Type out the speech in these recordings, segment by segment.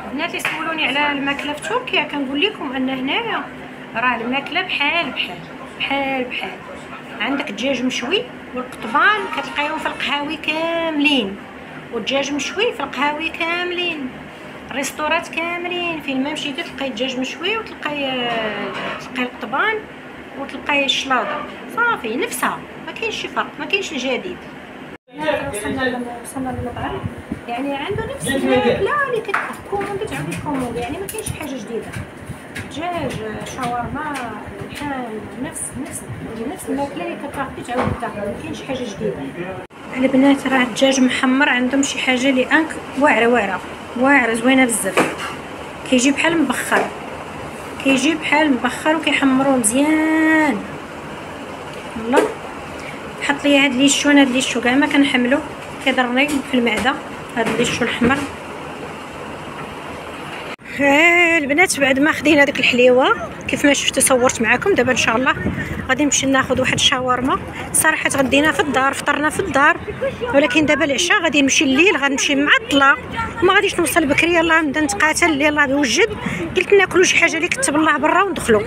البنات اللي سولوني على الماكله في تركيا كنقول لكم ان هنايا راه الماكله بحال بحال بحال بحال. عندك الدجاج مشوي والقطبان كتلقايهم في القهاوي كاملين، والدجاج مشوي في القهاوي كاملين، الريستورات كاملين فين ما مشيتي تلقاي الدجاج مشوي وتلقاي القطبان وتلقاي الشلاضه، صافي نفسها ما كاينش شي فرق، ما كاينش الجديد. وصلنا للمطعم يعني عنده نفس الماكله اللي كتكوموند تعاود تكوموند، يعني ما كاينش حاجه جديده. دجاج، شاورما، لحم، نفس الماكله اللي كتاخدي تعاود تاكل، ما كاينش حاجه جديده. البنات راه الدجاج محمر عندهم شي حاجه اللي انك واعره زوينه بزاف، كيجي بحال مبخر وكيحمروه مزيان. والله حط لي هاد ليشو، انا هاد ليشو كاع ما كنحملو، كيضرني في المعده هاد ليشو الاحمر. البنات بعد ما خدينا داك الحليوه كيف ما شفتوا صورت معكم، دابا ان شاء الله غادي نمشي ناخذ واحد الشاورما. صراحه تغدينا في الدار، فطرنا في الدار، ولكن دابا العشاء غادي نمشي الليل، غنمشي معطله وما غاديش نوصل بكري. يلاه نبدا نتقاتل، يلاه بوجد قلت ناكلوا شي حاجه اللي كتب الله برا وندخلوا.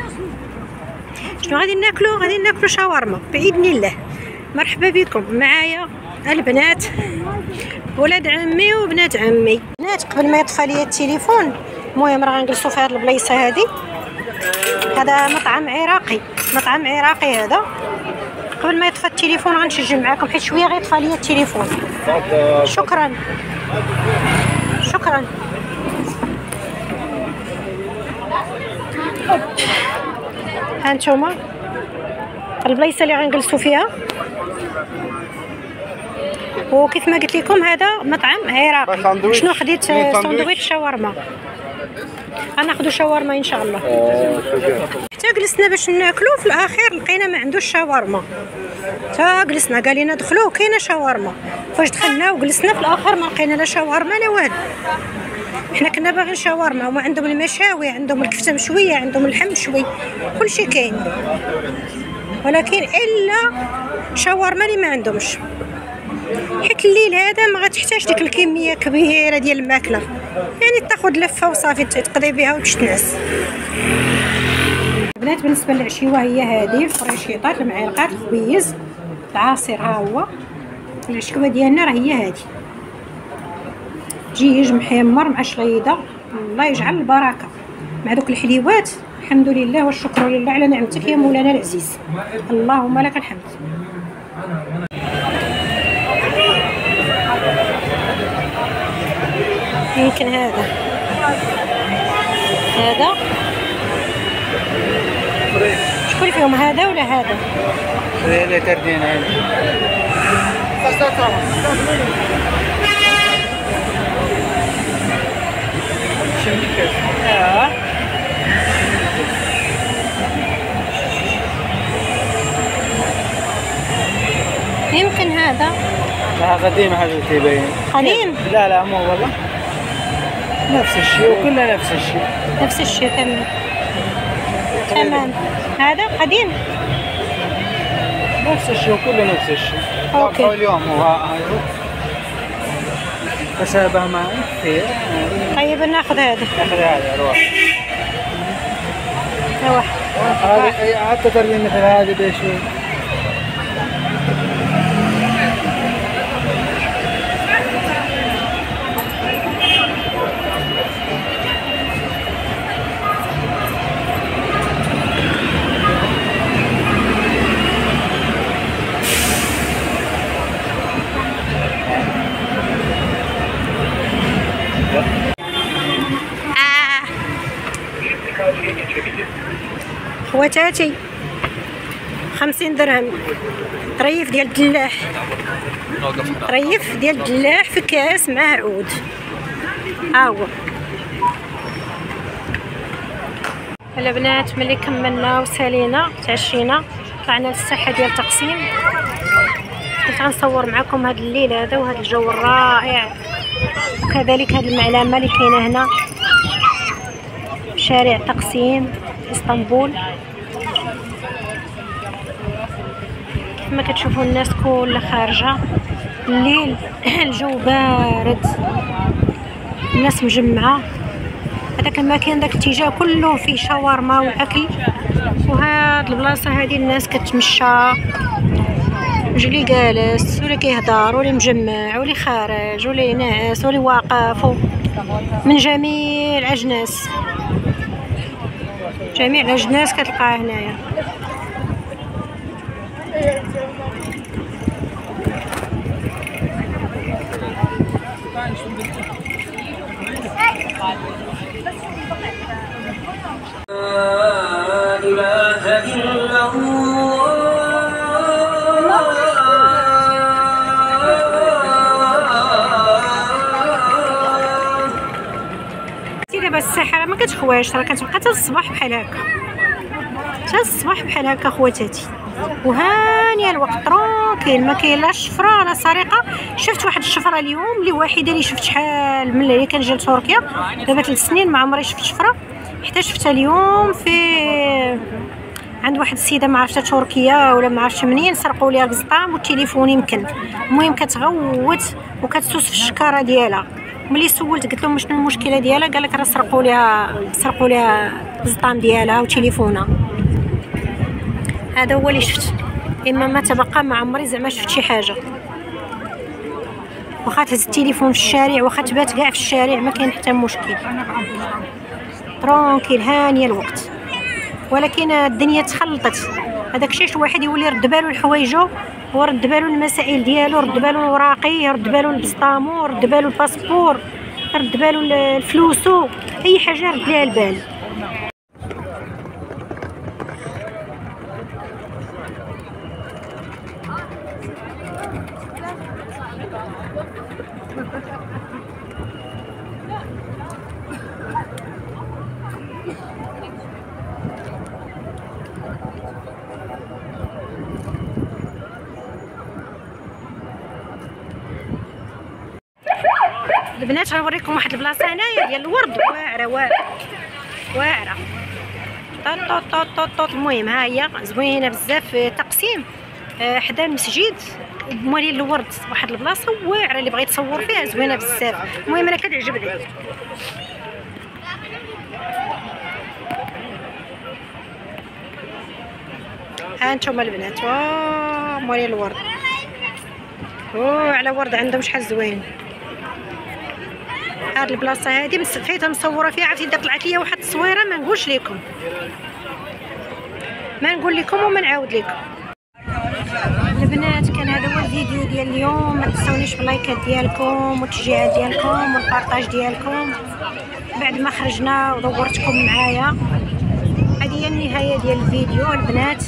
شنو غادي ناكلوا؟ غادي ناكلوا شاورما باذن الله. مرحبا بكم معايا البنات، ولاد عمي وبنات عمي. بنات قبل ما يطفى لي التليفون، المهم راه غنجلسوا في هذه البلايصه هذه. هذا مطعم عراقي هذا. قبل ما يطفى التليفون غنسجل معكم حيت شويه غيطفى لي التليفون. شكرا. ها نتوما البلايصه اللي غنجلسوا فيها، وكيف ما قلت لكم هذا مطعم عراقي. شنو خديت؟ ساندويتش شاورما. غناخذوا شاورما ان شاء الله. حتى جلسنا باش ناكلو، في الاخير لقينا ما عندوش شاورما. حتى جلسنا قال لنا دخلوا كاينه شاورما، فاش دخلنا وجلسنا في الاخر ما لقينا لا شاورما لا والو. حنا كنا باغيين شاورما، هما عندهم المشاوي، عندهم الكفته مشويه، عندهم اللحم مشوي، كلشي كاين، ولكن الا شاورما اللي ما عندهمش. حيت الليل هذا ما غتحتاج ديك الكميه كبيره ديال الماكله، يعني تاخذ لفه وصافي تقضي بها وتشتنعس. البنات بالنسبه للعشيوه هي هذه الفريشيطات، المعلقات، الخبيز، العصير، ها هو العشيوه ديالنا راه هي هذه. دجاج محمر مع شليضه، الله يجعل البركه مع دوك الحليوات. الحمد لله والشكر لله على نعمتك يا مولانا العزيز، اللهم لك الحمد. يمكن هذا شكون فيهم، هذا ولا هذا؟ لا تردين هذا. يمكن هذا. لا قديم هذا تبين. قديم؟ لا مو والله نفس الشيء، وكله نفس الشيء. تمام. هذا قديم نفس الشيء وكله نفس الشيء. اوكي. اليوم هو تشابه معه كثير. طيب ناخذ هذا. روح. هذه حتى ترجم مثل هذه بشوي. خواتاتي 50 درهم ريف ديال الدلاح، ريف ديال الدلاح في كاس مع عود. ها هو البنات. ملي كملنا وسالينا تعشينا طلعنا للساحه ديال تقسيم. كنت غنصور معكم هذا الليل هذا وهذا الجو الرائع، وكذلك هذه المعلمه اللي كاينه هنا، شارع تقسيم اسطنبول. كما كتشوفوا الناس كلها خارجه الليل. الجو بارد، الناس مجمعه. هذاك المكان داك الاتجاه كله فيه شاورما واكل. وهاد البلاصه هذه الناس كتمشى، اللي جالس واللي كيهضر واللي مجمع واللي خارج واللي ناعس واللي واقف، من جميع الاجناس، جميع الاجناس كتلقاها هنايا. لا إله إلا الله. دابا الساحه ما كتخواش، راه كتبقى حتى الصباح بحال هكا، حتى الصباح بحال هكا خواتاتي. وهانيه الوقت ترونكيل، ما كاين لا شفره لا سرقه. شفت واحد الشفره اليوم اللي وحيده اللي شفت شحال من اللي كنجي لتركيا دابا 3 سنين ما عمري شفت شفره، حتى شفتها اليوم في عند واحد السيده ما عرفتها تركيا ولا ما عرفتش منين، سرقوا ليها البزطام والتليفون يمكن. المهم كتغوت وكتسوس في الشكاره ديالها. ملي سولت قلت لهم شنو المشكله ديالها، قال لك راه سرقوا ليها البزطام ديالها وتليفونها. هذا هو اللي شفت، اما ما تبقى ما عمري زعما شفت شي حاجه. واخا تهز التليفون في الشارع، واخا تبات كاع في الشارع، ما كاين حتى مشكل، ترونكيل هانيه الوقت. ولكن الدنيا تخلطت، هذاك الشيء الواحد يولي رد بالو لحوايجو ورد بالو المسائل ديالو، رد بالو الوراقي، رد بالو البزطامو، رد بالو الباسبور، رد بالو الفلوسو، اي حاجه رد ليها البال. البنات غنوريكم واحد البلاصه هنايا ديال الورد، واعره طوط. المهم ها هي زوينه بزاف، تقسيم حدا المسجد موالين الورد، واحد البلاصه واعره اللي بغيت تصور فيها زوينه بزاف. المهم انا كتعجبني. ها انتم البنات موالين الورد، على ورد عندهم شحال زوين. هاد البلاصه هادي فايته مصوره فيها، عرفتي طلعت ليا واحد التصويره ما نقولش لكم، ما نقول لكم وما نعاود لكم. البنات كان هذا هو الفيديو ديال اليوم، ما تنسونيش باللايكات ديالكم والتشجيعات ديالكم والبارطاج ديالكم. بعد ما خرجنا ودورتكم معايا، هذه هي النهايه ديال الفيديو البنات.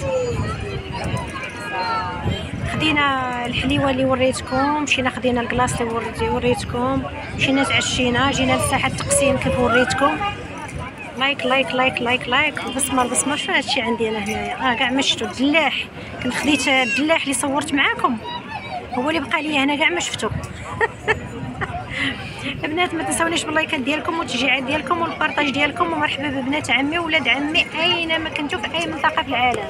خدينا الحليوه اللي وريتكم، مشينا خدينا الكلاص اللي وريتكم، مشينا تعشينا، جينا لساحه التقسيم كيف وريتكم. لايك لايك لايك لايك لايك البصمه. شنو هادشي عندي انا هنايا؟ كاع ما شفتو الدلاح، كنت خديت الدلاح اللي صورت معاكم هو اللي بقى ليا هنا، كاع ما شفتو. البنات ما تنسونيش باللايكات ديالكم والتشجيعات ديالكم والبارطاج ديالكم، ومرحبا ببنات عمي وولاد عمي اينما كنتو في اي منطقه في العالم.